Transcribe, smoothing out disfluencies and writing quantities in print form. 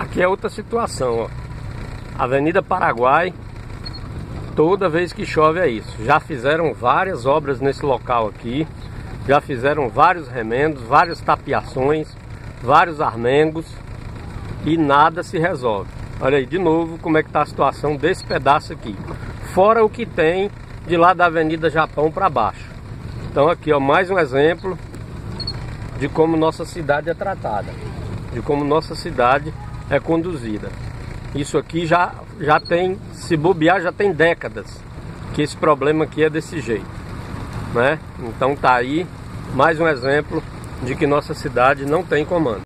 Aqui é outra situação, ó. Avenida Paraguai, toda vez que chove é isso. Já fizeram várias obras nesse local aqui, já fizeram vários remendos, várias tapiações, vários armengos e nada se resolve. Olha aí de novo como é que está a situação desse pedaço aqui. Fora o que tem de lá da Avenida Japão para baixo. Então aqui, ó, mais um exemplo de como nossa cidade é tratada, de como nossa cidade é conduzida. Isso aqui já tem, se bobear, já tem décadas que esse problema aqui é desse jeito, né? Então tá aí mais um exemplo de que nossa cidade não tem comando.